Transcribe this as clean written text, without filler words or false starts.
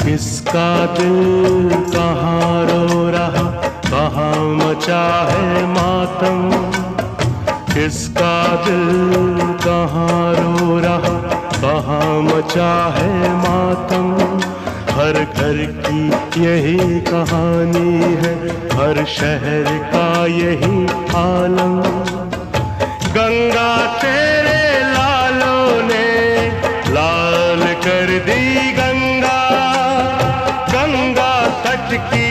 किसका दिल कहाँ रो रहा, कहाँ मचा है मातम। किसका दिल कहाँ रो रहा, कहाँ मचा है मातम। हर घर की यही कहानी है, हर शहर का यही आलम। गंगा तेरे लालों ने लाल कर दी गंगा, गंगा तट की